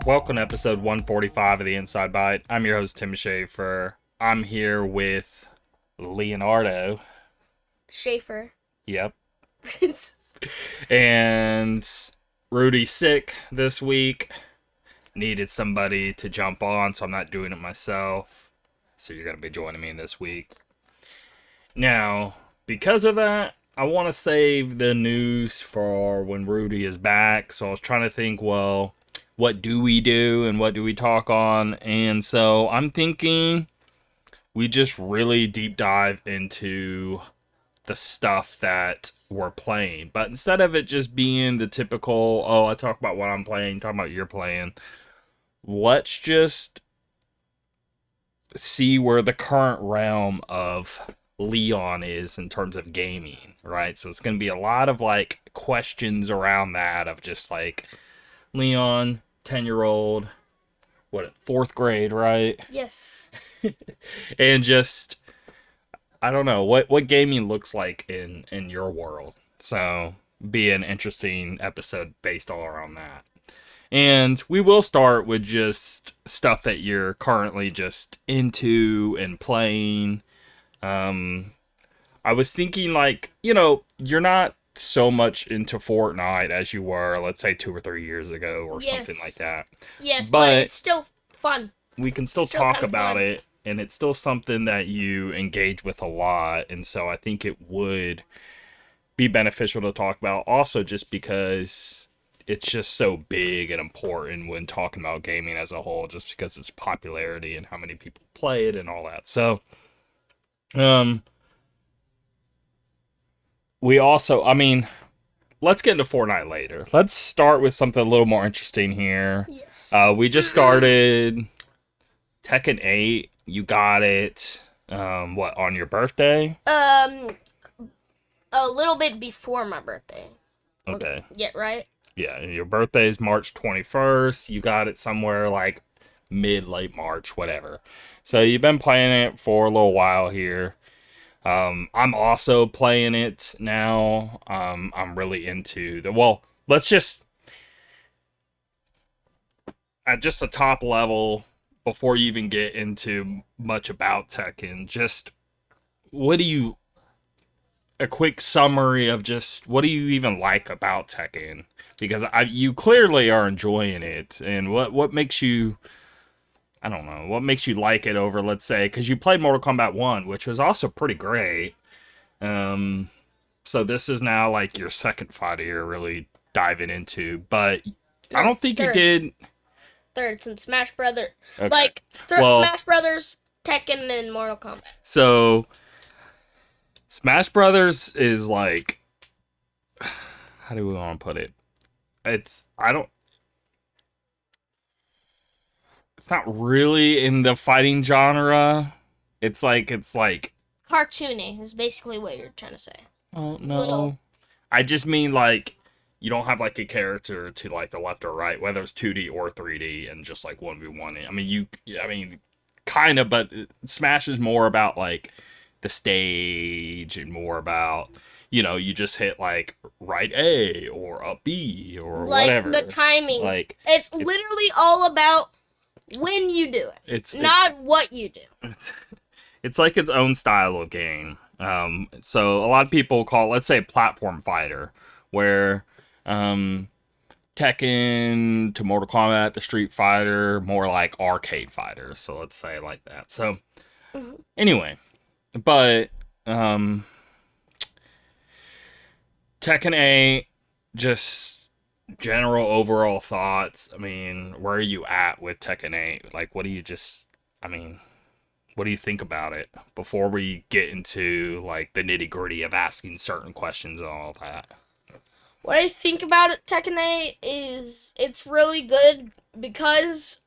Welcome to episode 145 of the Inside Byte. I'm your host, Tim Schaefer. I'm here with Leonardo. Schaefer. Yep. And Rudy's sick this week. Needed somebody to jump on, so I'm not doing it myself. So you're going to be joining me this week. Now, because of that, I want to save the news for when Rudy is back. So I was trying to think, well, what do we do and what do we talk on? And so I'm thinking we just really deep dive into the stuff that we're playing. But instead of it just being the typical, oh, I talk about what I'm playing, talk about you're playing, let's just see where the current realm of Leon is in terms of gaming, right? So it's going to be a lot of like questions around that of just like Leon, 10-year-old, what, fourth grade, right? Yes. And just, I don't know, what gaming looks like in your world. So be an interesting episode based all around that. And we will start with just stuff that you're currently just into and playing. I was thinking, like, you're not so much into Fortnite as you were, let's say, 2 or 3 years ago or something like that. Yes, but it's still fun. We can still talk about it, and it's still something that you engage with a lot, and so I think it would be beneficial to talk about also just because it's just so big and important when talking about gaming as a whole, just because its popularity and how many people play it and all that. So, we also, let's get into Fortnite later. Let's start with something a little more interesting here. Yes. We just started Tekken 8. You got it, on your birthday? A little bit before my birthday. Okay. Yeah, right? Yeah, your birthday is March 21st. You got it somewhere like late March, whatever. So you've been playing it for a little while here. I'm also playing it now. I'm really into let's just, at just the top level, before you even get into much about Tekken, just a quick summary of just what do you even like about Tekken? Because you clearly are enjoying it, and what makes you, I don't know, what makes you like it over, let's say, because you played Mortal Kombat 1, which was also pretty great. So this is now like your second fighter you're really diving into, but I don't think you did. Third, since Smash Brothers. Okay. Smash Brothers, Tekken, and Mortal Kombat. So Smash Brothers is like, how do we want to put it? It's not really in the fighting genre. It's like Cartoony is basically what you're trying to say. Oh no. I just mean like you don't have like a character to like the left or right, whether it's 2D or 3D, and just like 1v1. I mean kind of, but Smash is more about like the stage and more about, you just hit like right A or up B or like whatever. The timing. Like it's literally all about when you do it. It's not what you do. It's like its own style of game. So a lot of people call it, let's say, platform fighter, where Tekken to Mortal Kombat to Street Fighter, more like arcade fighter. So let's say like that. So anyway, but Tekken 8, just general overall thoughts. I mean, where are you at with Tekken 8? Like, what do you think about it before we get into like the nitty gritty of asking certain questions and all that? What I think about it, Tekken 8, is it's really good because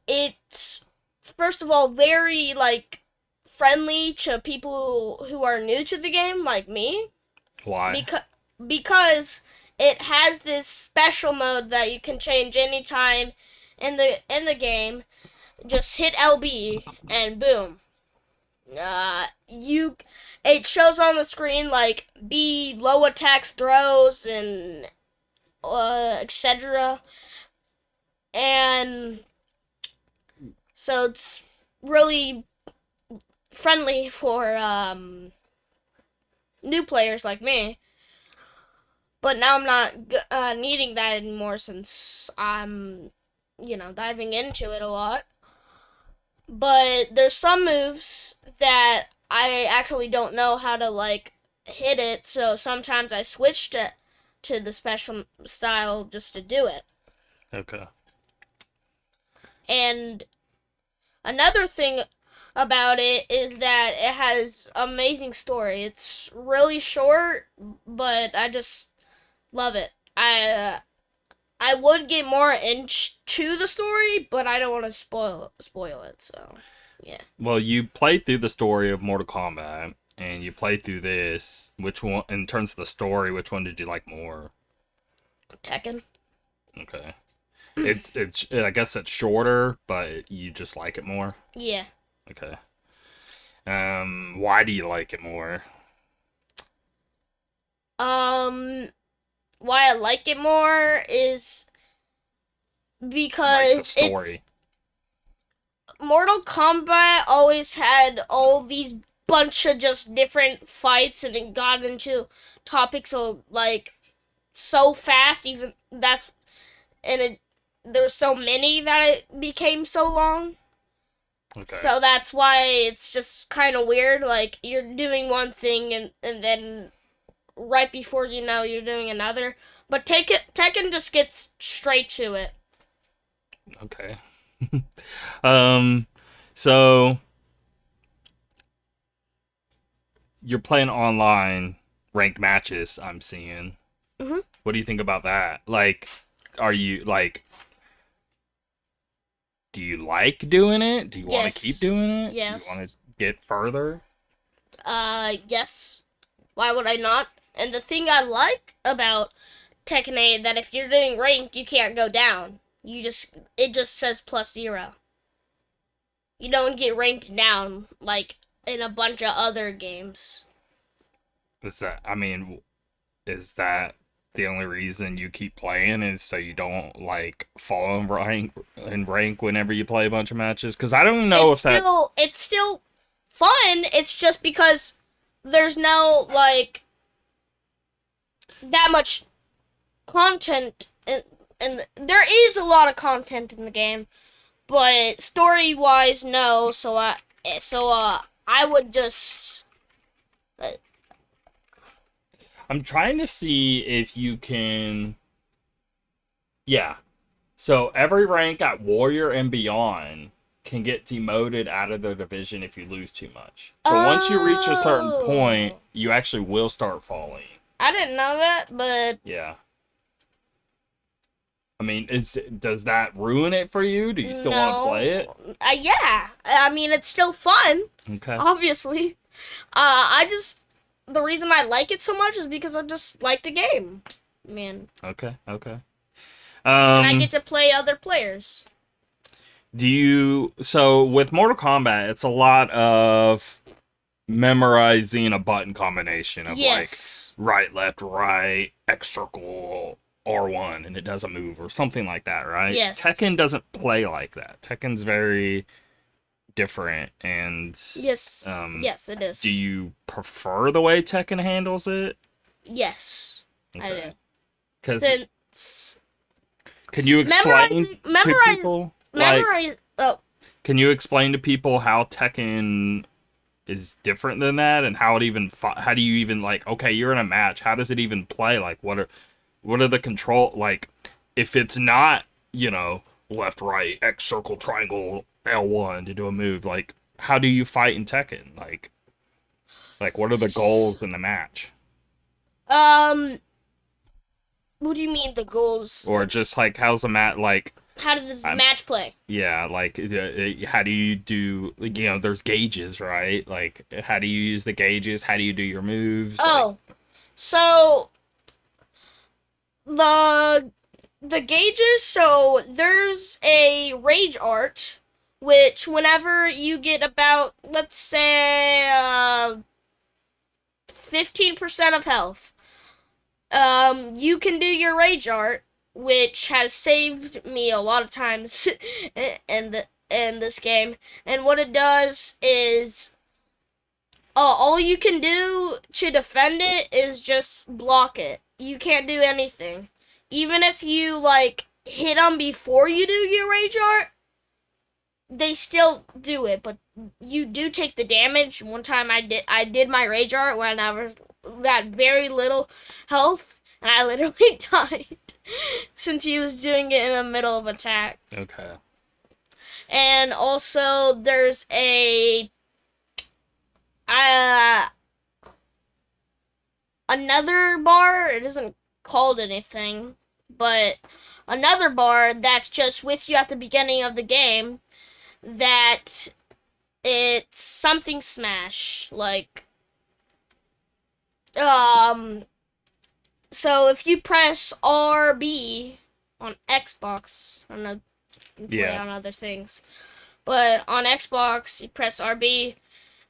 it's, first of all, very like friendly to people who are new to the game, like me. Why? Because it has this special mode that you can change anytime in the game. Just hit LB and boom. It shows on the screen like B, low attacks, throws, and etc. and so it's really friendly for new players like me. But now I'm not needing that anymore since I'm, diving into it a lot. But there's some moves that I actually don't know how to like hit it, so sometimes I switch to the special style just to do it. Okay. And another thing about it is that it has amazing story. It's really short, but I just love it. I would get more into the story, but I don't want to spoil it. So, yeah. Well, you played through the story of Mortal Kombat, and you played through this. Which one, in terms of the story, which one did you like more? Tekken. Okay. It's I guess it's shorter, but you just like it more. Yeah. Okay. Why do you like it more? Um, why I like it more is Like the because it's story. Mortal Kombat always had all these bunch of just different fights and it got into topics of like so fast even that's and it there were so many that it became so long. Okay. So that's why it's just kind of weird like you're doing one thing and then right before you know you're doing another. But Tekken just gets straight to it. Okay. um, so you're playing online ranked matches. I'm seeing. Mhm. What do you think about that? Like, are you like? Do you like doing it? Do you want to keep Yes. doing it? Do you want Yes. to get further? Yes. Why would I not? And the thing I like about Tekken 8 that if you're doing ranked, you can't go down. It just says +0. You don't get ranked down like in a bunch of other games. Is that? I mean, is that the only reason you keep playing is so you don't like fall in rank whenever you play a bunch of matches? Because I don't know if that. It's still fun. It's just because there's no like that much content and there is a lot of content in the game, but story wise no, I would just uh, I'm trying to see if you can. Yeah. So every rank at Warrior and beyond can get demoted out of the division if you lose too much. So once you reach a certain point, oh, you actually will start falling. I didn't know that, but Yeah. I mean, does that ruin it for you? Do you still want to play it? no. Yeah, I mean it's still fun, Okay. obviously. I just the reason I like it so much is because I just like the game, man, Okay. Okay. and I get Um, to play other players. do you so with Mortal Kombat, it's a lot of memorizing a button combination of like Yes, right, left, right, X circle, R1, and it does a move or something like that, right? yes, Tekken doesn't play like that. Tekken's very different, and yes, yes. It do is. you prefer the way Tekken handles it? Yes, I do. Okay, because Since can you explain memorizing, to memorize, people like memorize. Oh, can you explain to people how Tekken is different than that and how it even how do you even like okay you're in a match how does it even play like what are the control like if it's not left right X circle triangle L1 to do a move like how do you fight in Tekken like what are the goals in the match um, what do you mean the goals? or just like how's the match like How does this I'm match play? yeah like how do you do there's gauges right like how do you use the gauges how do you do your moves like Oh, so the the gauges. So there's a rage art, which whenever you get about let's say 15% of health, you can do your rage art, which has saved me a lot of times in this game. And what it does is, all you can do to defend it is just block it. You can't do anything. Even if you like hit them before you do your rage art, they still do it, but you do take the damage. One time I did my rage art when I was at very little health, and I literally died since he was doing it in the middle of attack. Okay. And also there's a uh, another bar. It isn't called anything, but another bar that's just with you at the beginning of the game, that it's something smash, like, so if you press RB on Xbox, I don't know, you can play on other things, but on Xbox, you press RB,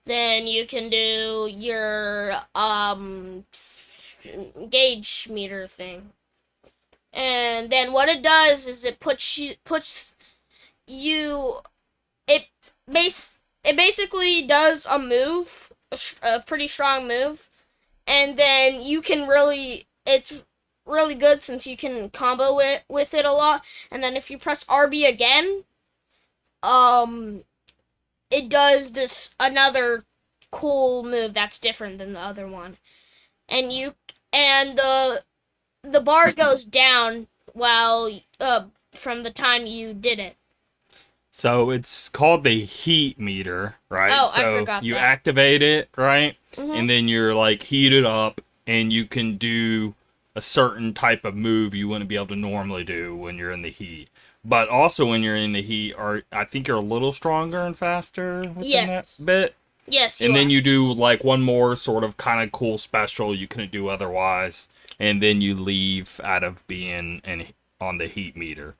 then you can do your, gauge meter thing. And then what it does is it puts you, it basically does a move, a pretty strong move, and then you can it's really good since you can combo it with it a lot. And then if you press RB again, it does this another cool move that's different than the other one, and the bar goes down while from the time you did it. So it's called the heat meter, right? Oh, so I forgot you that. activate it, right? Mhm. And then you're like heated up, and you can do a certain type of move you wouldn't be able to normally do when you're in the heat. But also when you're in the heat, I think you're a little stronger and faster within Yes. that bit. Yes, And then are. you do like one more sort of kind of cool special you couldn't do otherwise, and then you leave out of being on the heat meter.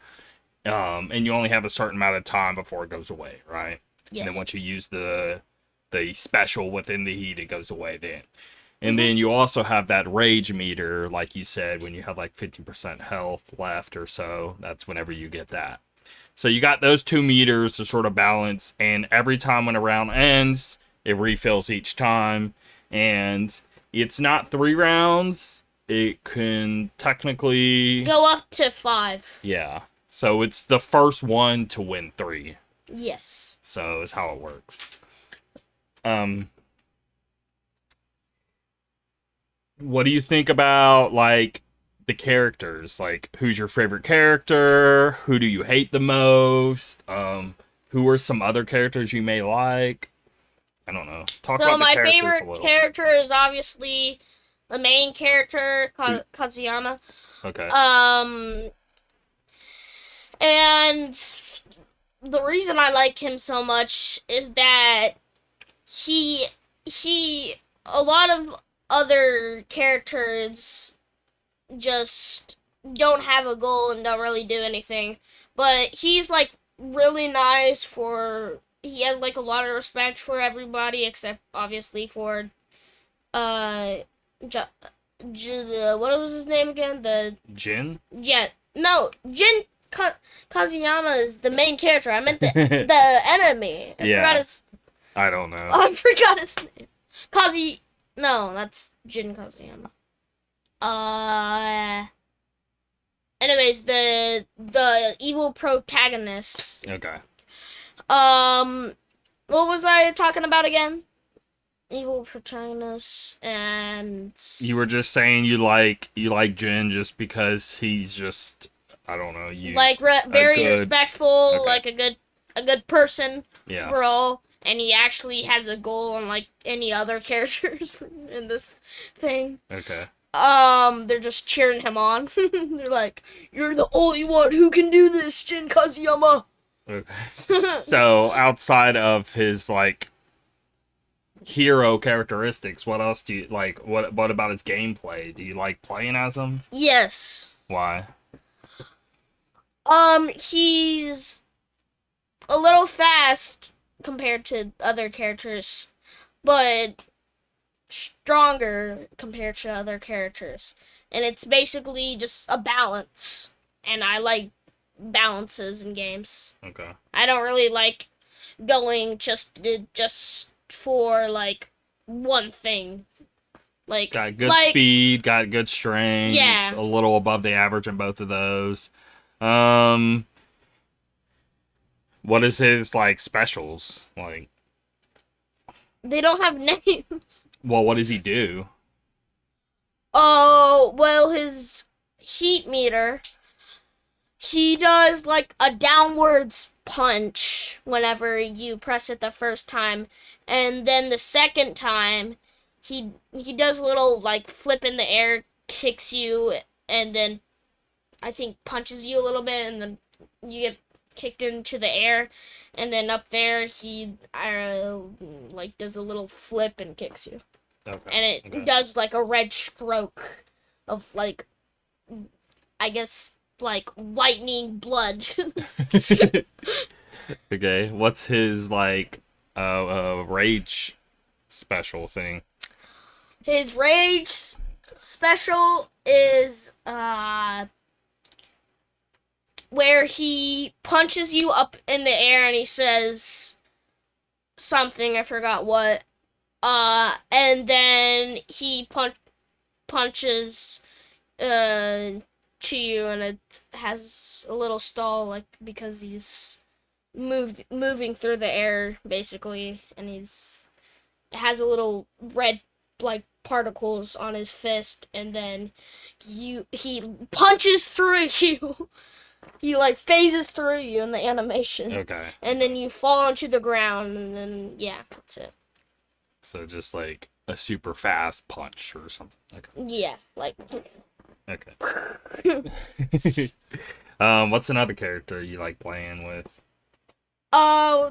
And you only have a certain amount of time before it goes away, right? Yes. And then once you use the special within the heat, it goes away then. And Mhm. then you also have that rage meter, like you said, when you have like 50% health left or so. That's whenever you get that. So you got those two meters to sort of balance, and every time when a round ends, it refills each time. And it's not 3 rounds. It can technically Go up to 5. yeah. So it's the first one to win 3. Yes. So is how it works. What do you think about like the characters? Like, who's your favorite character? Who do you hate the most? Who are some other characters you may like? I don't know. Talk So about the my characters a favorite little. character is obviously the main character, Kazuyama. Okay. And the reason I like him so much is that he a lot of other characters just don't have a goal and don't really do anything, but he's like really nice he has like a lot of respect for everybody except obviously for uh what was his name again? Jin? No, Kazuyama is the main character. I meant the enemy. Yeah. I don't know. I forgot his name. No, that's Jin Kazuyama. Anyways, the evil protagonist. Okay. What was I talking about again? Evil protagonist, and You were just saying you like Jin just because he's just, I don't know, like very good, respectful, okay. like a good person Yeah. overall, and he actually has a goal unlike any other characters in this thing. Okay. They're just cheering him on. They're like, "You're the only one who can do this, Jin Kazuyama." Okay. So outside of his like hero characteristics, what else do you like? What about his gameplay? Do you like playing as him? Yes. Why? He's a little fast compared to other characters, but stronger compared to other characters. And it's basically just a balance. and I like balances in games. Okay. I don't really like going just for like one thing. Got good Like speed, got good strength, yeah, a little above the average in both of those. Um, what is his like specials? Like, they don't have names. well, what does he do? Oh, well, his heat meter, he does like a downwards punch whenever you press it the first time, and then the second time he does a little like flip in the air, kicks you, and then I think punches you a little bit, and then you get kicked into the air, and then up there he like does a little flip and kicks you, Okay. and it Okay. does like a red stroke of like I guess like lightning blood. Okay. What's his like rage special thing? His rage special is where he punches you up in the air and he says something, I forgot what. And then he punches to you, and it has a little stall, like because he's moving through the air basically, and it has a little red like particles on his fist, and then he punches through you. He like phases through you in the animation, Okay. and then you fall onto the ground, and then yeah, that's it. So just like a super fast punch or something. Okay. Yeah, like Okay. What's another character you like playing with? uh,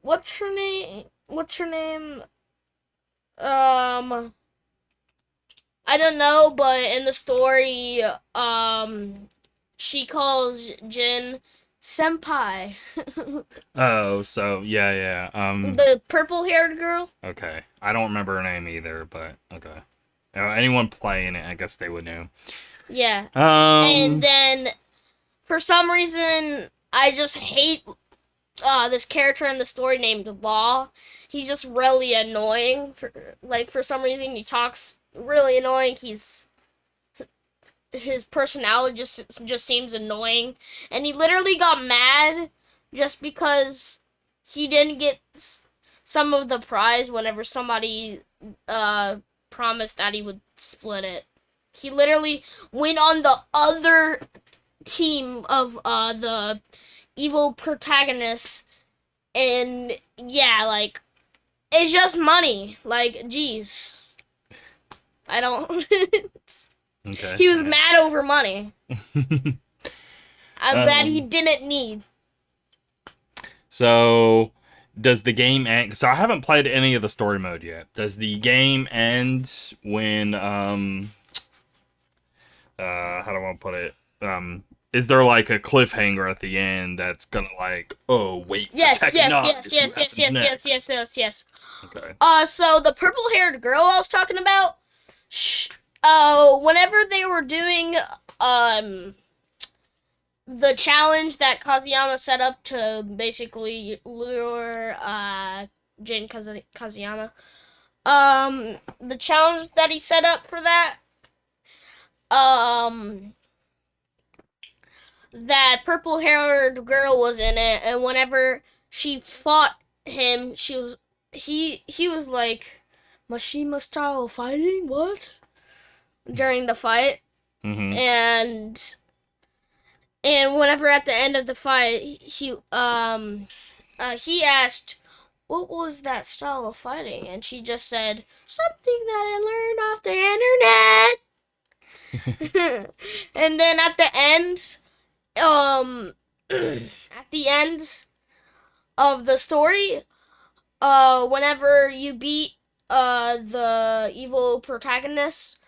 what's her name? What's her name? Um, I don't know, but in the story, she calls Jin senpai. Oh, so yeah, yeah. The purple-haired girl. Okay. I don't remember her name either, but okay. Anyone playing it, I guess they would know. Yeah, and Um, then for some reason, I just hate this character in the story named Law. He's just really annoying. For some reason, he talks really annoying. His personality just seems annoying, and he literally got mad just because he didn't get some of the prize whenever somebody promised that he would split it. He literally went on the other team of the evil protagonists, and yeah, like it's just money. Like, geez, I don't. okay. He was mad over money that he Um, didn't need. so does the game end? So I haven't played any of the story mode yet. Does the game end when how do I put it? Is there like a cliffhanger at the end that's gonna like, oh, wait for Yes, Tekken yes, Nog yes, to see what yes, yes, happens yes, next? yes, yes, yes, yes. Okay. So the purple-haired girl I was talking about, whenever they were doing the challenge that Kazuyama set up to basically lure Jin Kazuyama, the challenge that he set up for that, um, that purple-haired girl was in it, and whenever she fought him, he was like Mashima style fighting, what? During the fight, Mm-hmm. and whenever at the end of the fight, he asked, "What was that style of fighting?" And she just said, "Something that I learned off the internet." And then at the end, at the end of the story, whenever you beat the evil protagonist,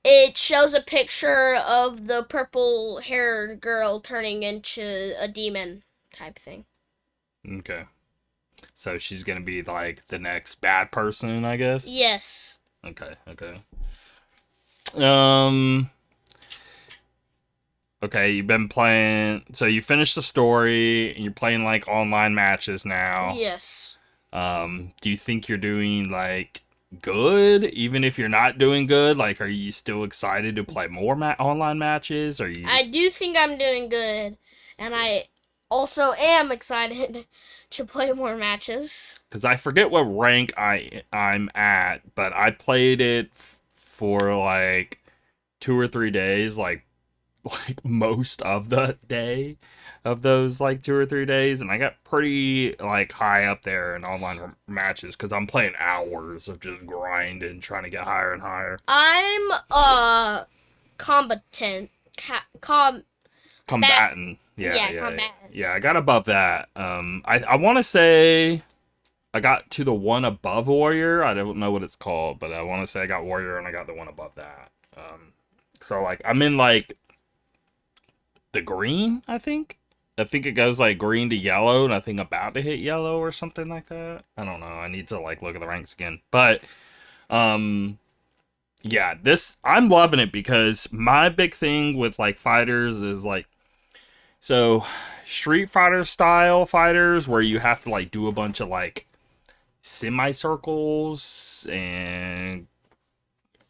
it shows a picture of the purple haired girl turning into a demon type thing. Okay. So she's gonna be like the next bad person, I guess. Yes. Okay. Okay. Um. Okay, you've been playing. So you finished the story, and you're playing like online matches now. Yes. Do you think you're doing like good, even if you're not doing good? Like, are you still excited to play more online matches? Are you? I do think I'm doing good, and I also am excited to play more matches. Because I forget what rank I'm at, but I played it for like 2 or 3 days, like most of the day of those like 2 or 3 days, and I got pretty like high up there in online matches because I'm playing hours of just grinding, trying to get higher and higher. I'm combatant, bat, Combatant, yeah, yeah, yeah, yeah. combatant. Yeah, I got above that. I want to say I got to the one above warrior. I don't know what it's called, but I want to say I got warrior and I got the one above that. So like I'm in like the green, I think. I think it goes like green to yellow, and I think about to hit yellow or something like that. I don't know. I need to like look at the ranks again. But um yeah, this I'm loving it because my big thing with like fighters is like so Street Fighter style fighters where you have to like do a bunch of like semicircles and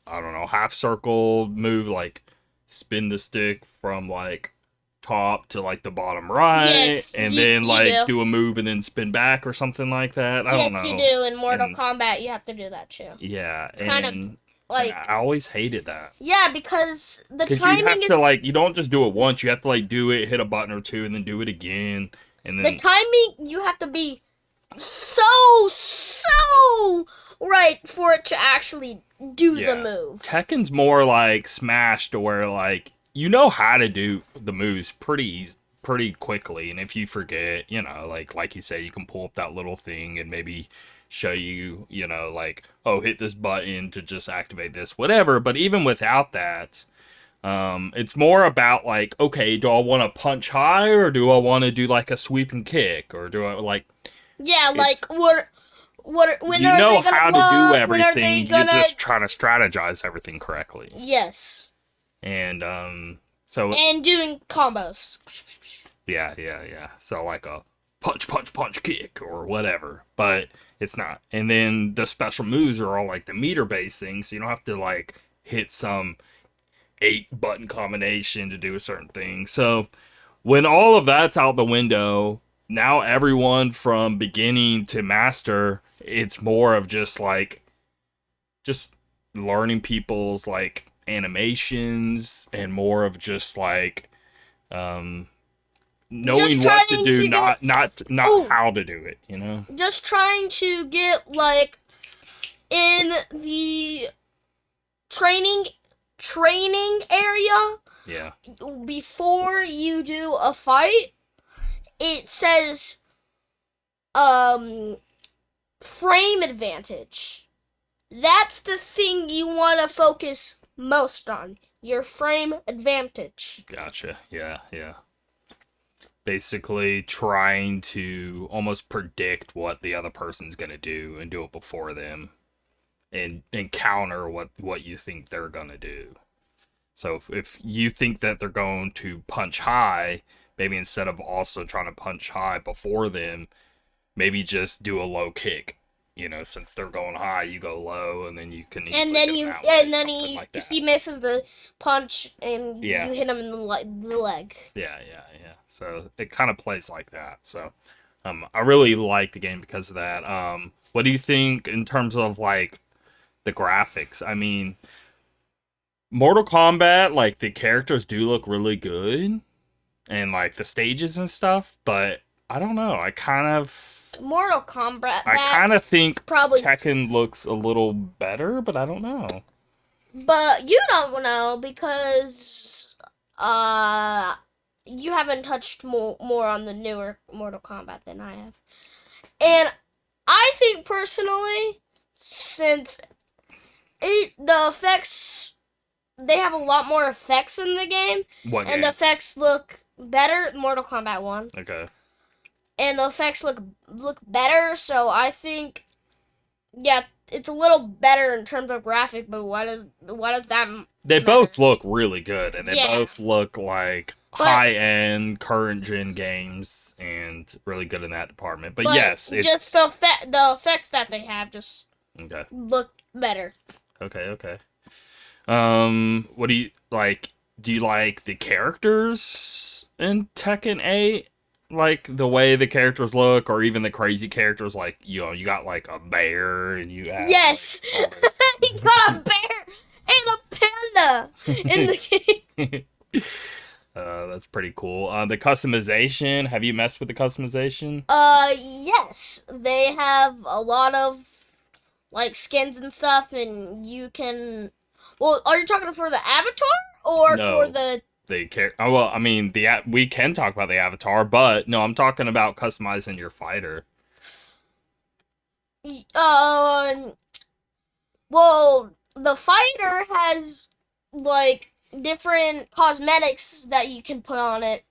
I don't know, half circle move like spin the stick from like top to like the bottom right Yes, and you then you like do. do a move and then spin back or something like that. I don't Yes, you know. do. In Mortal And Kombat, you have to do that too. yeah, It's kind of and like I always hated that. yeah, because the Cuz you have timing to is like you don't just do it once, you have to like do it, hit a button or two and then do it again and the then timing you have to be so right for it to actually do the yeah. move. Tekken's more like Smash to where like you know how to do the moves pretty quickly, and if you forget, you know, like you say, you can pull up that little thing and maybe show you, you know, like oh hit this button to just activate this, whatever. But even without that, it's more about like okay, do I want to punch high or do I want to do like a sweeping kick or do I like Yeah, like it's when you are know they gonna how to do block? When are they everything. You're gonna just trying to strategize everything correctly. yes. And so And doing combos. yeah. So like a punch kick or whatever, but it's not. And then the special moves are all like the meter based things, so you don't have to like hit some 8 button combination to do a certain thing. So when all of that's out the window, now everyone from beginning to master, it's more of just learning people's like animations and more of just like um Just knowing what to trying do, to get not oh, how to do it, you know. just trying to get like in the training training area Yeah, before you do a fight. It says um frame advantage. That's the thing you want to focus most on. Your frame advantage. gotcha. Yeah. Basically trying to almost predict what the other person's gonna do and do it before them and counter what you think they're gonna do. So if you think that they're going to punch high, maybe instead of also trying to punch high before them, maybe just do a low kick. You know, since they're going high, you go low, and then you can And easily then get them you out and with then something like if that. he misses the punch and Yeah, you hit him in the leg. yeah. So it kind of plays like that. So I really like the game because of that. What do you think in terms of like the graphics? I mean, Mortal Kombat, like the characters do look really good, and like the stages and stuff, but I don't know. Mortal Kombat. I That kind of think probably. Tekken looks a little better, but I don't know. But you don't know because you haven't touched more on the newer Mortal Kombat than I have. And I think personally, since the effects, they have a lot more effects in the game, What and game? the effects look better. Mortal Kombat 1. Okay. And the effects look better, so I think yeah, it's a little better in terms of graphic, but what does that They matter? both look really good, and they Yeah. both look like But high-end current gen games and really good in that department. But but yes, just it's the effects that they have just okay. look better. Okay. What do you like? Do you like the characters in Tekken 8? Like the way the characters look, or even the crazy characters, like you got like a bear and you have like Yes, he got a bear and a panda in the game. that's pretty cool. The customization. Have you messed with the customization? Yes, they have a lot of like skins and stuff, and you can. Well, are you talking for the avatar or for No, the? the care. Oh well, I mean we can talk about the avatar, but no, I'm talking about customizing your fighter. Uh, well, the fighter has like different cosmetics that you can put on it.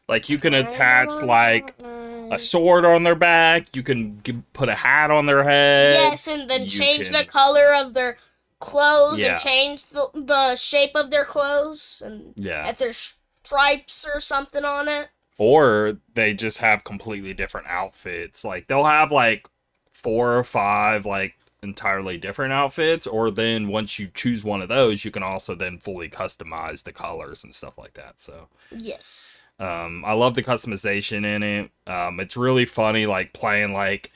Like you can attach like a sword on their back. You can put a hat on their head. Yes, and then You change the can, color of their clothes and yeah, change the shape of their clothes and yeah. if there's stripes or something on it. Or they just have completely different outfits. Like they'll have like 4 or 5 like entirely different outfits. Or then once you choose one of those, you can also then fully customize the colors and stuff like that. So Yes. I love the customization in it. It's really funny, like playing like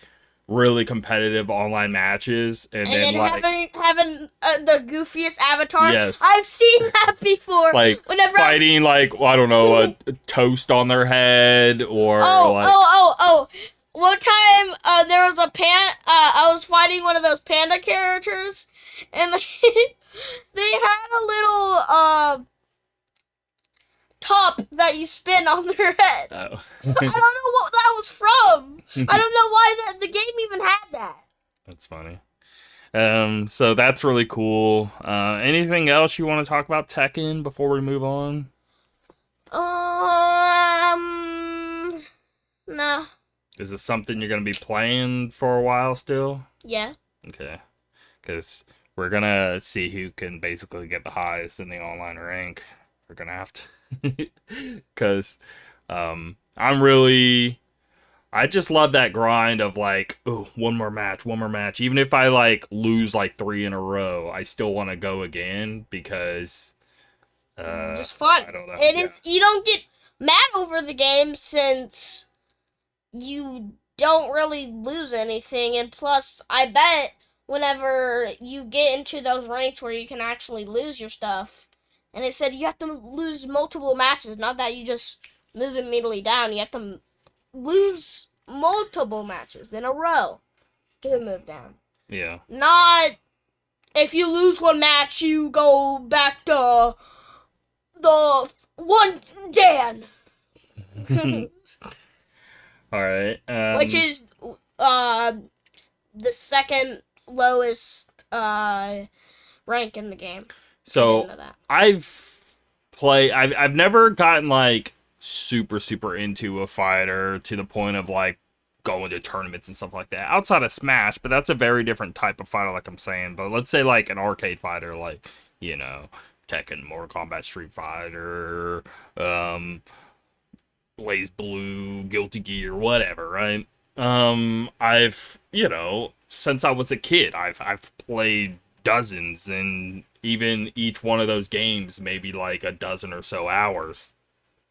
really competitive online matches, and And then then like having the goofiest avatar. yes, I've seen that before. like Whenever I fighting like well, I don't know a toast on their head or oh like oh oh oh. One time, there was a I was fighting one of those panda characters, and they had a little top that you spin on their head. oh. I don't know what that was from. I don't know why the game even had that. That's funny. So that's really cool. Anything else you want to talk about Tekken before we move on? Nah. Is it something you're gonna be playing for a while still? Yeah. Okay. Because we're gonna see who can basically get the highest in the online rank. We're gonna have to, because I'm really, I just love that grind of like, oh, one more match. Even if I like lose like 3 in a row, I still want to go again because, Just fun. I don't know, It yeah, is. You don't get mad over the game since you don't really lose anything, and plus, I bet whenever you get into those ranks where you can actually lose your stuff, and it said you have to lose multiple matches, not that you just move immediately down. You have to lose multiple matches in a row to move down. yeah. Not if you lose one match, you go back to the one Dan. All right. Which is uh the second lowest rank in the game. I didn't So know that. I've never gotten like super into a fighter to the point of like going to tournaments and stuff like that outside of Smash, but that's a very different type of fighter, like I'm saying. But let's say like an arcade fighter, like Tekken, Mortal Kombat, Street Fighter, Blaze Blue, Guilty Gear, whatever, right? I've since I was a kid, I've played dozens, and even each one of those games maybe like a dozen or so hours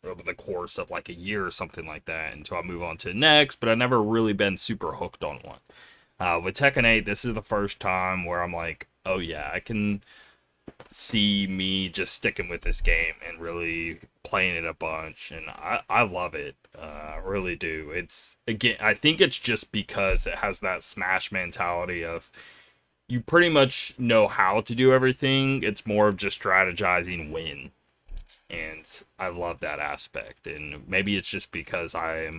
over the course of like a year or something like that until I move on to the next. But I've never really been super hooked on one. With Tekken 8, this is the first time where I'm like, oh yeah, I can see me just sticking with this game and really playing it a bunch, and I love it. I really do. It's again, I think it's just because it has that Smash mentality of you pretty much know how to do everything. It's more of just strategizing when. And I love that aspect. And maybe it's just because I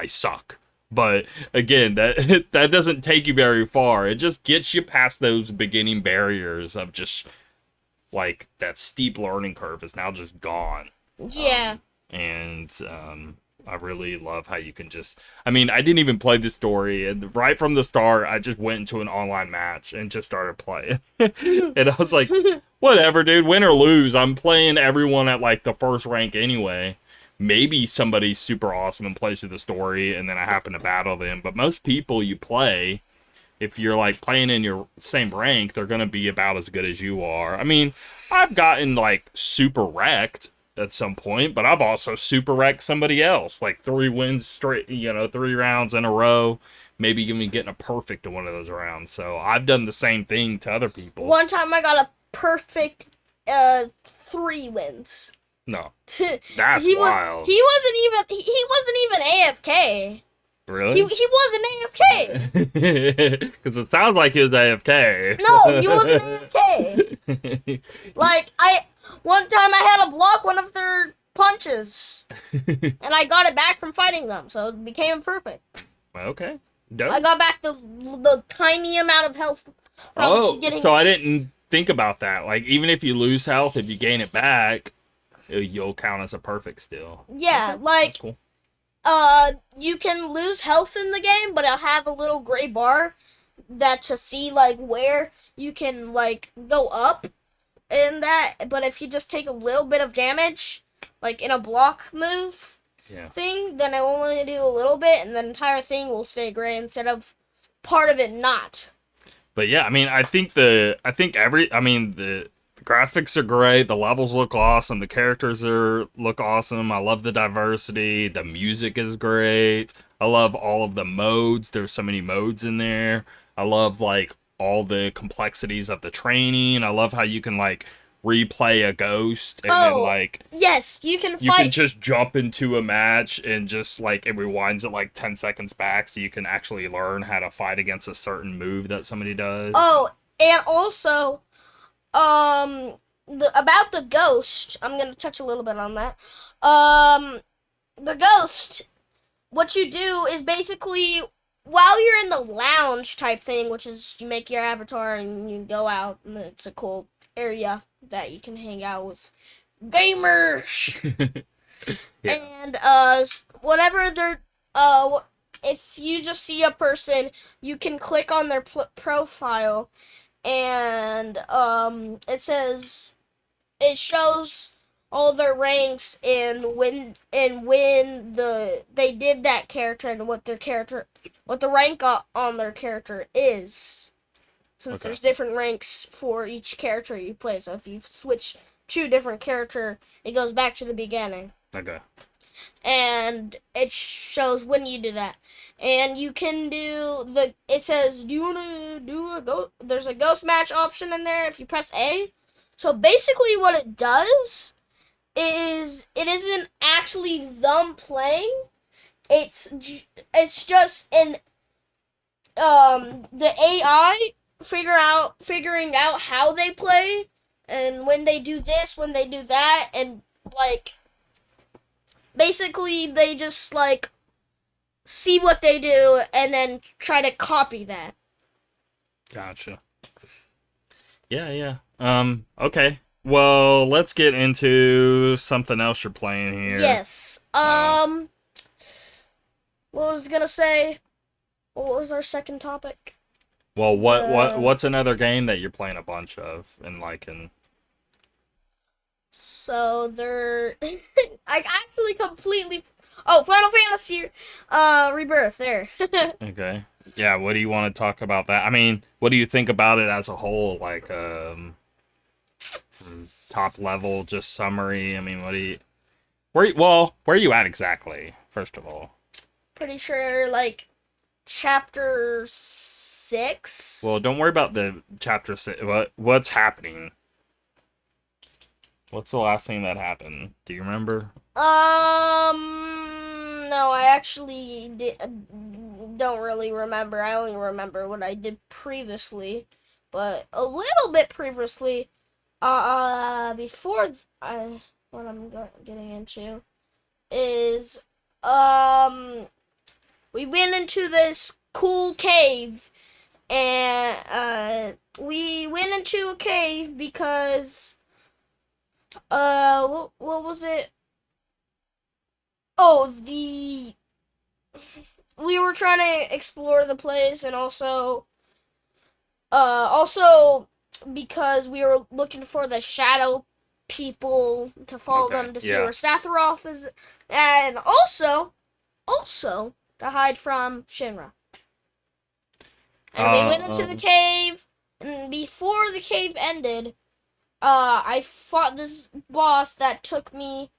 suck. But again, that that doesn't take you very far. It just gets you past those beginning barriers of just like that steep learning curve is now just gone. Yeah. And I really love how you can just. I mean, I didn't even play the story, and right from the start, I just went into an online match and just started playing. And I was like, whatever, dude, win or lose, I'm playing everyone at like the first rank anyway. Maybe somebody's super awesome and plays through the story, and then I happen to battle them. But most people you play, if you're like playing in your same rank, they're gonna be about as good as you are. I mean, I've gotten like super wrecked at some point, but I've also super wrecked somebody else, like 3 wins straight, 3 rounds in a row, maybe even getting a perfect in one of those rounds. So I've done the same thing to other people. One time I got a perfect 3 wins. No, that's wild. He wasn't even AFK. Really? He wasn't AFK. Because it sounds like he was AFK. No, he wasn't AFK. Like one time I had to block one of their punches, and I got it back from fighting them, so it became perfect. Okay. Dope. I got back the tiny amount of health. So I didn't think about that. Like, even if you lose health, if you gain it back, you'll count as a perfect still. Yeah, okay. like, that's cool. You can lose health in the game, but it'll have a little gray bar that to see, like, where you can, like, go up in that. But if you just take a little bit of damage, like, in a block move thing, then it will only do a little bit, and the entire thing will stay gray instead of part of it not. But yeah, I mean, I think the graphics are great. The levels look awesome. The characters look awesome. I love the diversity. The music is great. I love all of the modes. There's so many modes in there. I love like all the complexities of the training. I love how you can like replay a ghost and then like yes, you can just jump into a match and just like it rewinds it like 10 seconds back so you can actually learn how to fight against a certain move that somebody does. Oh, and also about the ghost, I'm gonna touch a little bit on that. The ghost, what you do is basically while you're in the lounge type thing, which is you make your avatar and you go out, and it's a cool area that you can hang out with gamers. Yeah. And whenever they're if you just see a person, you can click on their profile, and it shows all their ranks and when they did that character and what the rank on their character is. Since there's different ranks for each character you play, so if you switch to a different character, it goes back to the beginning. Okay. And it shows when you do that. And you can do it says, do you want to do a ghost? There's a ghost match option in there if you press A. So basically what it does is it isn't actually them playing. It's just the AI figuring out how they play and when they do this, when they do that, and like basically they just like see what they do and then try to copy that. Gotcha. Yeah. Okay. Well, let's get into something else you're playing here. Yes. What was I gonna say? What was our second topic? Well, what's another game that you're playing a bunch of and liking? So they're I actually completely Final Fantasy Rebirth there. Okay. Yeah, what do you want to talk about that? I mean, what do you think about it as a whole? Like top level, just summary. I mean, where are you at exactly, first of all? Pretty sure like chapter 6. Well, don't worry about the chapter 6. What's happening? What's the last thing that happened? Do you remember? No, I actually don't really remember. I only remember what I did previously, but a little bit previously. Before what I'm getting into is we went into this cool cave, and we went into a cave because what was it? Oh, the we were trying to explore the place, and also because we were looking for the shadow people to follow Okay. them to see Yeah. where Satharoth is, and also to hide from Shinra. And we went into the Um. cave, and before the cave ended, I fought this boss that took me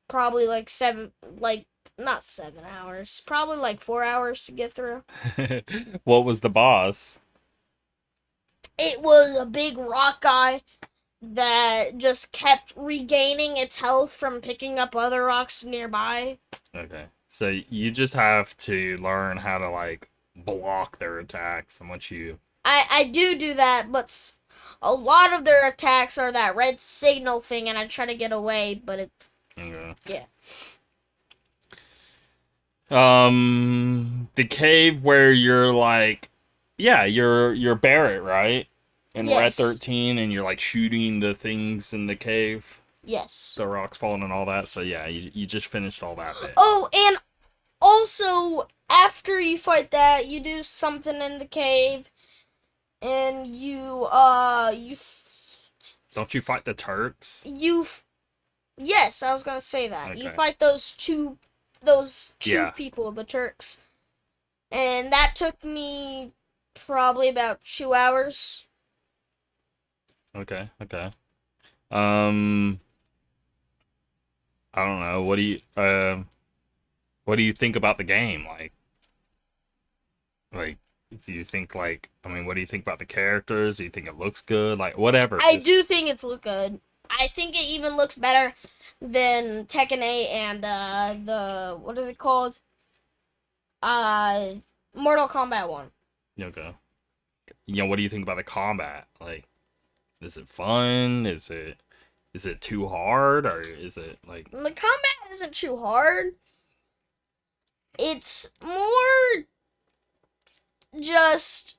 probably like not 7 hours, probably like 4 hours to get through. What was the boss? It was a big rock guy that just kept regaining its health from picking up other rocks nearby. Okay. So you just have to learn how to like block their attacks, and once you. I do that, but a lot of their attacks are that red signal thing, and I try to get away, but Okay. yeah. The cave where you're like, yeah, you're Barrett, right? And we're at Yes. 13, and you're like shooting the things in the cave, Yes. the rocks falling and all that. So yeah, you just finished all that bit. Oh, and also after you fight that, you do something in the cave, and Don't you fight the Turks? yes, I was gonna say that. You Okay. fight those two Yeah. people, the Turks, and that took me probably about 2 hours. Okay. Okay. Um, I don't know. What do you think about the game? Like, do you think like, I mean, what do you think about the characters? Do you think it looks good? Like, whatever. I Just do think it's look good. I think it even looks better than Tekken 8 and the what is it called? Uh, Mortal Kombat 1. okay. What do you think about the combat? Like, is it fun? Is it too hard, or is it like? The combat isn't too hard. It's more just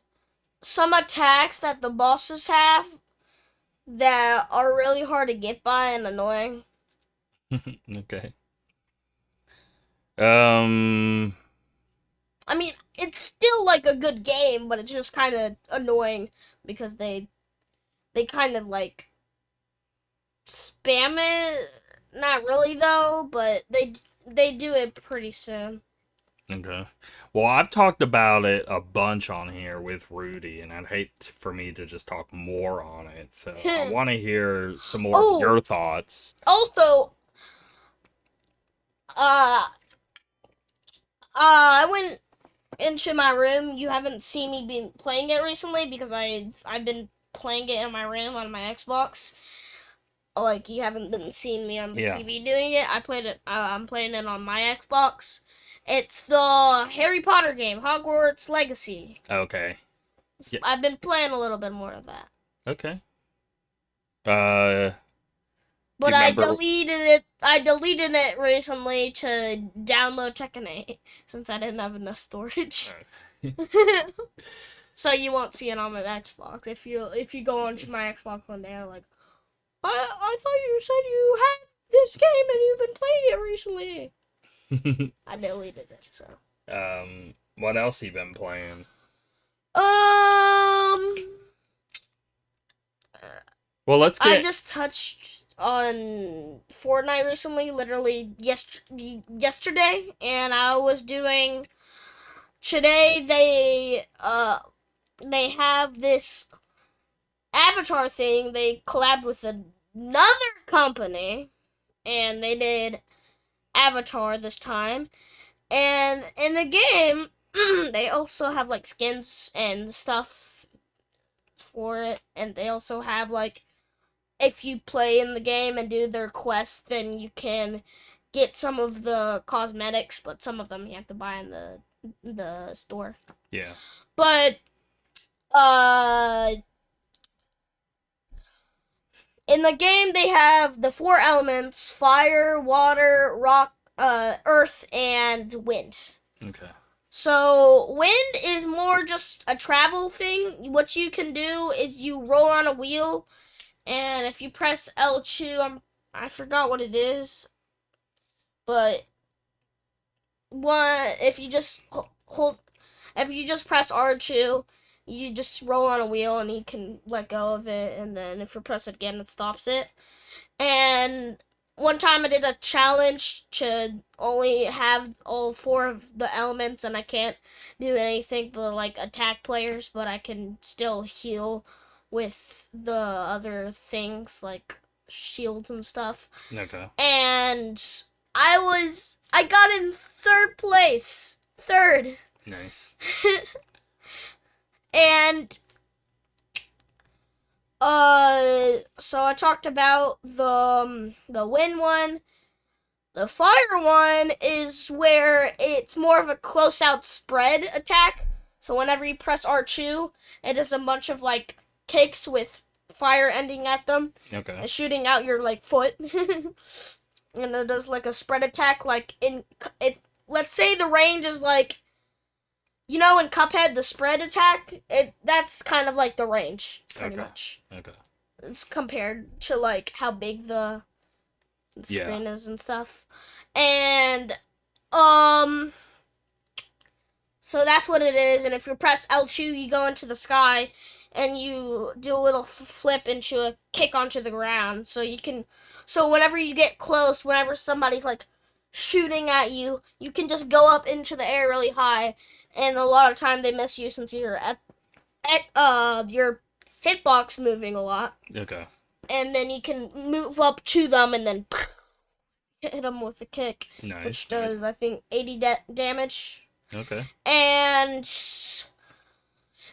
some attacks that the bosses have that are really hard to get by and annoying. Okay. Um. I mean, it's still like a good game, but it's just kind of annoying because they kind of like spam it. Not really though, but they do it pretty soon. Okay. Well, I've talked about it a bunch on here with Rudy, and I'd hate for me to just talk more on it. So I want to hear some more of Oh, your thoughts. also, uh, I went into my room. You haven't seen me been playing it recently because I've been playing it in my room on my Xbox. Like you haven't been seeing me on the Yeah. TV doing it. I played it. I'm playing it on my Xbox. It's the Harry Potter game, Hogwarts Legacy. Okay. Yeah. I've been playing a little bit more of that, Okay. Do but you remember? I deleted it recently to download Tekken 8 since I didn't have enough storage. So you won't see it on my Xbox. If you go onto my Xbox one day, I'm like, I thought you said you had this game and you've been playing it recently. I deleted it. So. What else you been playing? Um, Well, let's I get. just touched on Fortnite recently, literally yesterday, and I was doing today. They have this avatar thing. They collabed with another company, and they did Avatar this time. And in the game, they also have like skins and stuff for it, and they also have like if you play in the game and do their quests, then you can get some of the cosmetics, but some of them you have to buy in the store. Yeah. But uh in the game they have the four elements: fire, water, rock, earth, and wind. Okay. So wind is more just a travel thing. What you can do is you roll on a wheel, and if you press L2, I forgot what it is. but one if you just hold if you just press R2, you just roll on a wheel and you can let go of it, and then if you press it again, it stops it. And one time I did a challenge to only have all four of the elements, and I can't do anything but like attack players, but I can still heal with the other things like shields and stuff. Okay. And I got in third place. Third. Nice. And so I talked about the wind one. The fire one is where it's more of a close out spread attack. So whenever you press R2, it does a bunch of like kicks with fire ending at them Okay. and shooting out your like foot. And it does like a spread attack like in it. Let's say the range is like, you know, in Cuphead the spread attack. That's kind of like the range pretty much. Okay. It's compared to like how big the screen is and stuff. And so that's what it is. And if you press L2, you go into the sky and you do a little flip into a kick onto the ground. So whenever you get close, whenever somebody's like shooting at you, you can just go up into the air really high, and a lot of time they miss you since you're at your hitbox moving a lot. Okay. And then you can move up to them and then hit them with a kick, Nice. which does, I think, 80 damage. Okay. And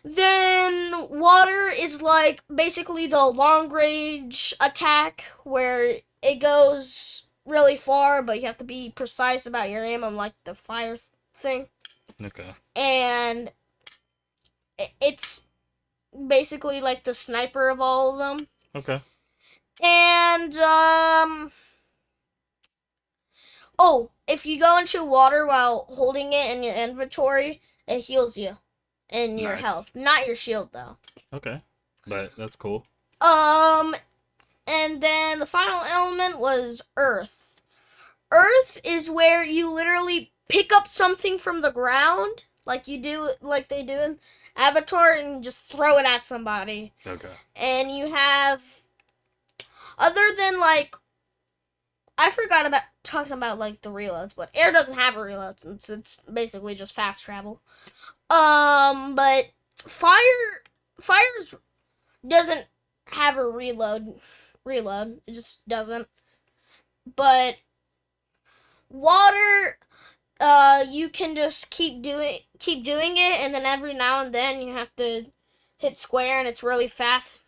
then water is like basically the long range attack where it goes really far, but you have to be precise about your aim, unlike the fire thing. Okay. And it's basically like the sniper of all of them. Okay. And if you go into water while holding it in your inventory, it heals you and your health. Not your shield though. Okay. But that's cool. And then the final element was Earth. Earth is where you literally pick up something from the ground, like they do in Avatar, and just throw it at somebody. Okay. And you have, other than like, I forgot about talking about like the reloads, but air doesn't have a reload since it's basically just fast travel. But fires doesn't have a reload. It just doesn't. But water, you can just keep doing it, and then every now and then you have to hit square, and it's really fast.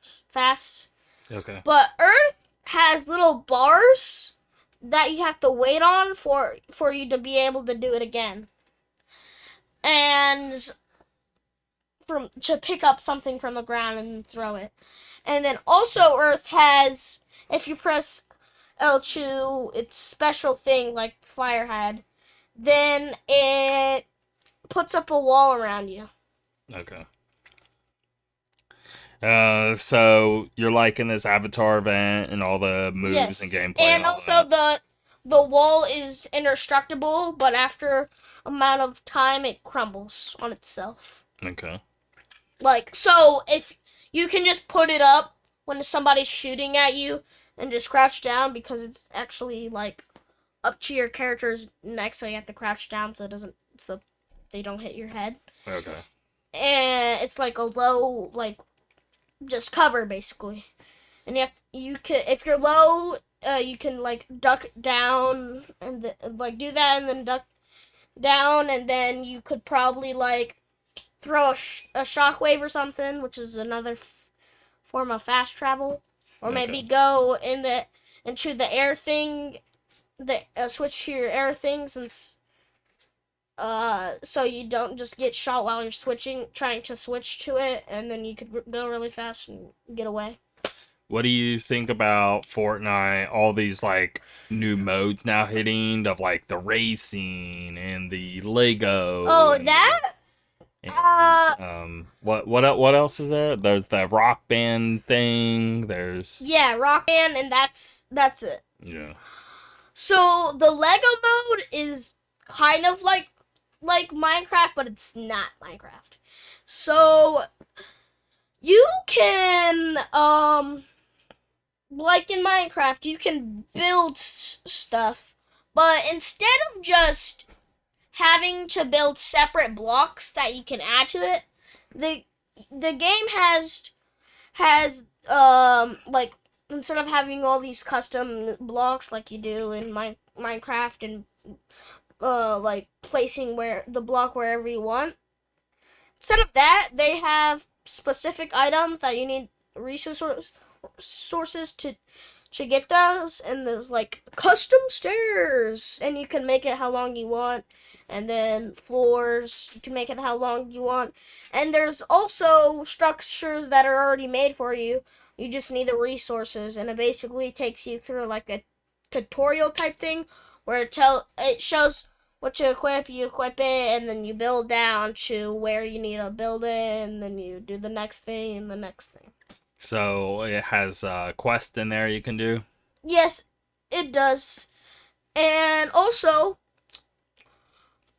Okay. But Earth has little bars that you have to wait on for you to be able to do it again, and to pick up something from the ground and throw it. And then also Earth has, if you press L2, it's special thing like fire had, then it puts up a wall around you. Okay. So you're liking this Avatar event and all the moves and gameplay, and all also that. the wall is indestructible, but after amount of time it crumbles on itself. Okay. Like, so if you can just put it up when somebody's shooting at you and just crouch down, because it's actually like up to your character's neck, so you have to crouch down so they don't hit your head. Okay. And it's like a low, like, just cover basically. And if you're low, you can like duck down and like do that, and then duck down, and then you could probably like throw a shockwave or something, which is another form of fast travel, or maybe go into the air thing, switch to your air thing, since so you don't just get shot while you're trying to switch to it, and then you could go really fast and get away. What do you think about Fortnite? All these like new modes now hitting of like the racing and the Lego. Oh, that. What else is there? There's the Rock Band thing. There's Rock Band, and that's it. Yeah. So the Lego mode is kind of like Minecraft, but it's not Minecraft. So you can like in Minecraft, you can build stuff, but instead of just having to build separate blocks that you can add to it, the the game has like instead of having all these custom blocks like you do in Minecraft and like placing where the block wherever you want. Instead of that, they have specific items that you need resources to get those, and there's like custom stairs, and you can make it how long you want, and then floors, you can make it how long you want, and there's also structures that are already made for you. You just need the resources, and it basically takes you through like a tutorial type thing where it shows what to equip, you equip it, and then you build down to where you need to build it, and then you do the next thing and the next thing. So it has a quest in there you can do. Yes, it does. And also,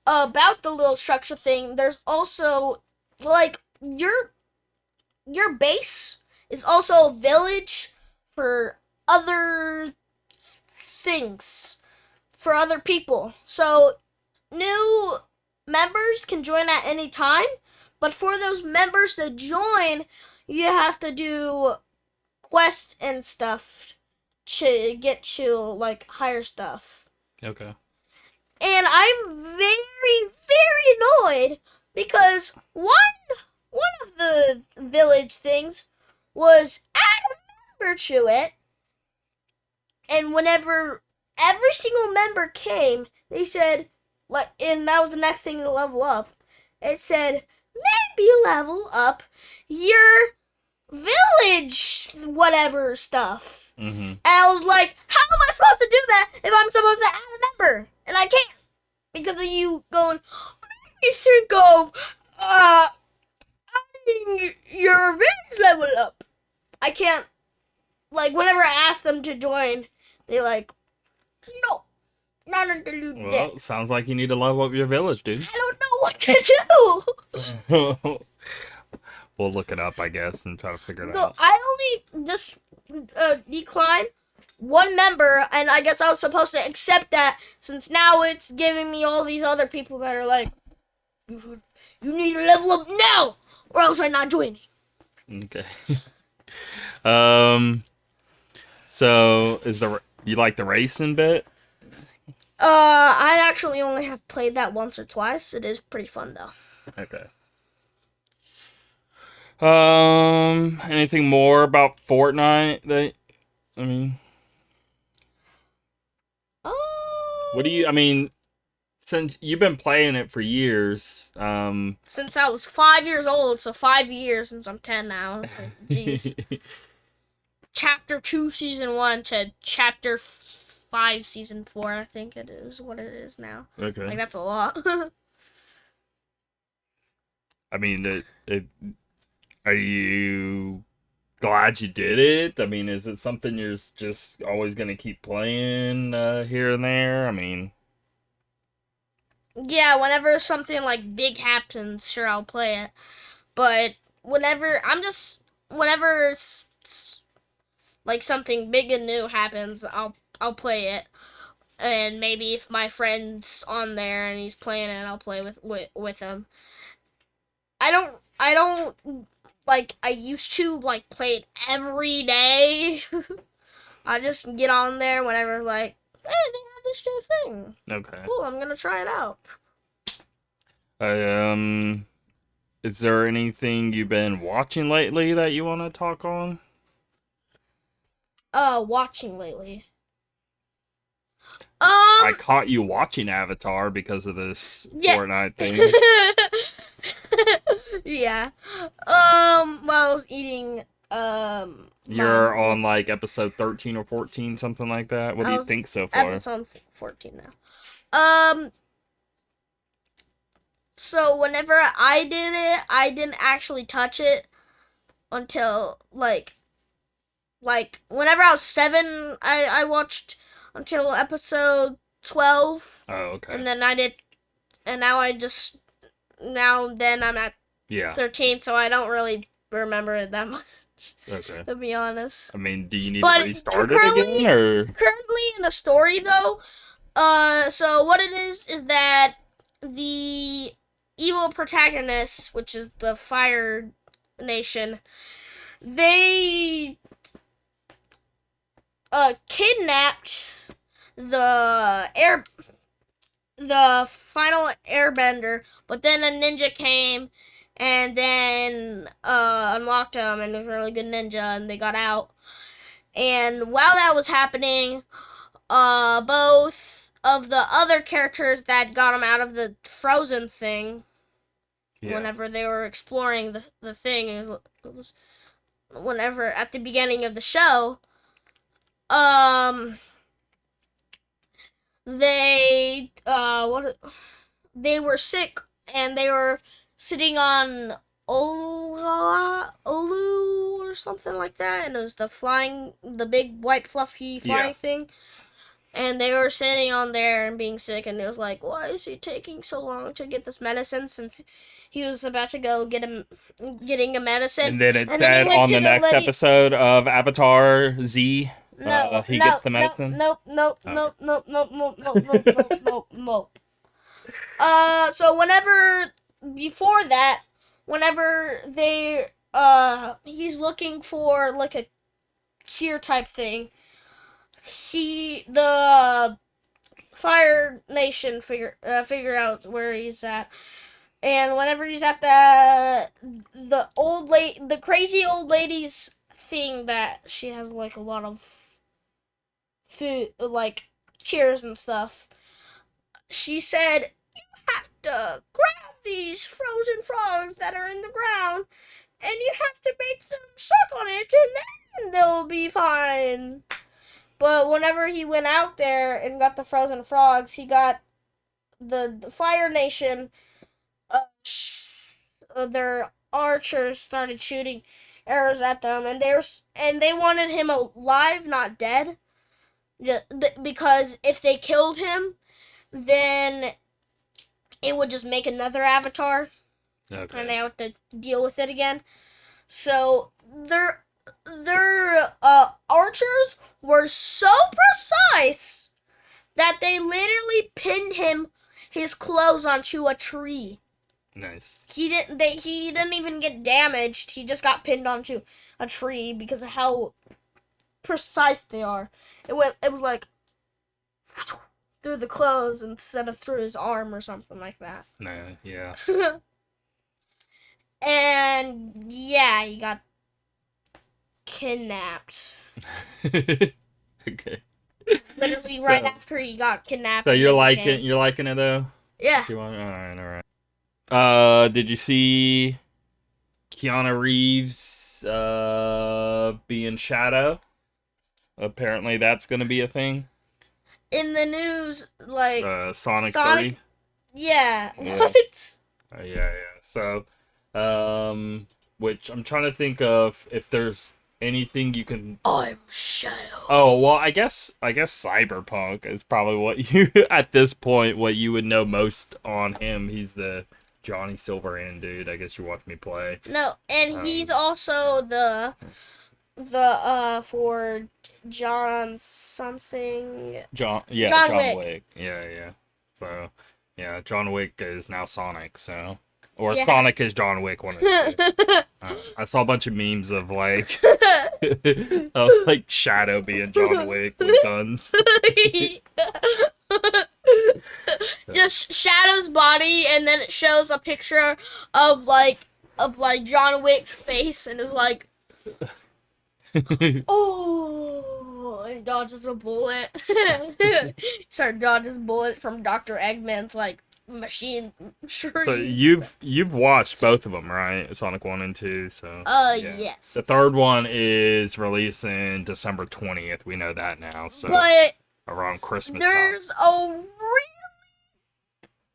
about the little structure thing, there's also like your base is also a village for other things, for other people. So new members can join at any time, but for those members to join, you have to do quests and stuff to get to like higher stuff. Okay. And I'm very, very annoyed because one of the village things was add a member to it, and whenever every single member came, they said, like, and that was the next thing to level up. It said maybe level up your village whatever stuff. Mm-hmm. And I was like, how am I supposed to do that if I'm supposed to add a member? And I can't. Because of you going, you think of adding your village level up. I can't, like, whenever I ask them to join, they like, no, not until you do Well, that. sounds like you need to level up your village, dude. I don't know what to do. We'll look it up, I guess, and try to figure it No, out. I only just declined one member, and I guess I was supposed to accept that since now it's giving me all these other people that are like, you need to level up now, or else I'm not joining. Okay. So you like the racing bit? I actually only have played that once or twice. It is pretty fun though. Okay. Anything more about Fortnite that, I mean, what do you, I mean, since you've been playing it for years, Since I was 5 years old, so 5 years since I'm 10 now. Jeez. Chapter 2 Season 1 to Chapter 5 Season 4, I think it is what it is now. Okay. Like, that's a lot. I mean, are you glad you did it? I mean, is it something you're just always going to keep playing here and there? I mean, Yeah, whenever something like big happens, sure I'll play it. But whenever like something big and new happens, I'll play it. And maybe if my friend's on there and he's playing it, I'll play with him. I don't like I used to like play it every day. I just get on there whenever like, hey, they have this new thing. okay. Cool, I'm gonna try it out. Is there anything you've been watching lately that you want to talk on? Watching lately. I caught you watching Avatar because of this Fortnite thing. Yeah. While I was eating, You're on like episode 13 or 14, something like that. What do you think so far? Episode 14 now. So whenever I did it, I didn't actually touch it until like whenever I was 7, I watched until episode 12. Oh, okay. And then I did, and now then I'm at Yeah. 13, so I don't really remember it that much, Okay. to be honest. I mean, do you need But to restart it again, or? Currently in the story, though, so what it is that the evil protagonist, which is the Fire Nation, they kidnapped the final airbender, but then a ninja came and then unlocked him, and it was a really good ninja, and they got out. And while that was happening, both of the other characters that got him out of the frozen thing, whenever they were exploring the thing, it was whenever at the beginning of the show, they they were sick, and they were sitting on Olu or something like that, and it was the big white fluffy flying thing, and they were sitting on there and being sick, and it was like, why is he taking so long to get this medicine, since he was about to go getting a medicine. And then it said on the next episode of Avatar Z, he gets the medicine. Nope. So before that, whenever he's looking for like a cure type thing, the Fire Nation figure out where he's at. And whenever he's at the crazy old lady's thing, that she has like a lot of food, like cheers and stuff, she said, you have to grab these frozen frogs that are in the ground, and you have to make them suck on it, and then they'll be fine. But whenever he went out there and got the frozen frogs, he got the Fire Nation. Their archers started shooting arrows at them, and they wanted him alive, not dead, because if they killed him, then it would just make another avatar, and they have to deal with it again. So their archers were so precise that they literally pinned his clothes onto a tree. Nice. He didn't even get damaged. He just got pinned onto a tree because of how precise they are. It was like through the clothes instead of through his arm or something like that. No, yeah. And yeah, he got kidnapped. Okay. Literally right after he got kidnapped. So you're liking it though? Yeah. All right. Did you see Keanu Reeves being Shadow? Apparently that's gonna be a thing. In the news, like Sonic 3. Yeah. Yeah. What? Yeah. So, which I'm trying to think of if there's anything you can. I'm Shadow. Oh well, I guess Cyberpunk is probably what you at this point what you would know most on him. He's the Johnny Silverhand dude. I guess you watched me play. No, and he's also the for John something. John Wick. Yeah. So, yeah, John Wick is now Sonic. So, or Sonic is John Wick. One of the two. I saw a bunch of memes of like Shadow being John Wick with guns. Just Shadow's body, and then it shows a picture of John Wick's face, and is like, oh, and dodges a bullet. Dodges a bullet from Dr. Eggman's machine. So you've watched both of them, right? Sonic 1 and 2. So yes. The third one is releasing December 20th. We know that now. So but around Christmas there's time. a really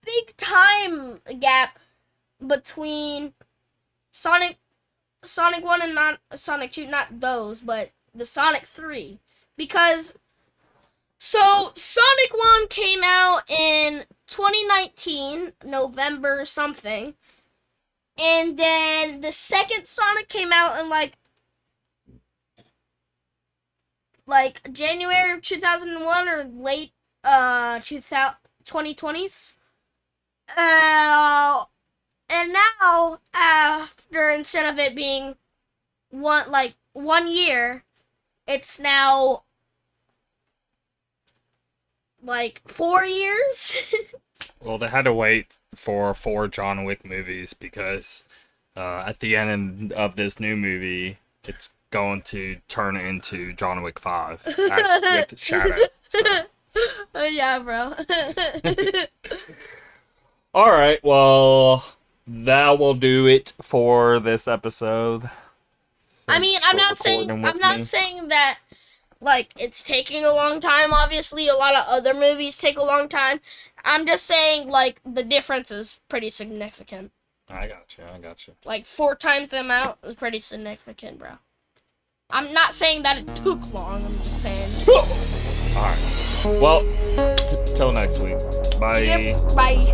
big time gap between Sonic 1 and not Sonic 2, not those, but the Sonic 3, because So Sonic 1 came out in 2019, November something. And then the second Sonic came out in like January of 2001 or late 2020s. And now after, instead of it being 1 year, it's now like 4 years. Well, they had to wait for 4 John Wick movies because at the end of this new movie, it's going to turn into John Wick 5 with Shadow. So. Yeah, bro. All right, well, that will do it for this episode. I mean, Thanks for recording with I'm not me. saying that like it's taking a long time. Obviously, a lot of other movies take a long time. I'm just saying like the difference is pretty significant. I got you. Like 4 times the amount is pretty significant, bro. I'm not saying that it took long. I'm just saying. All right. Well, till next week. Bye. Yep, bye.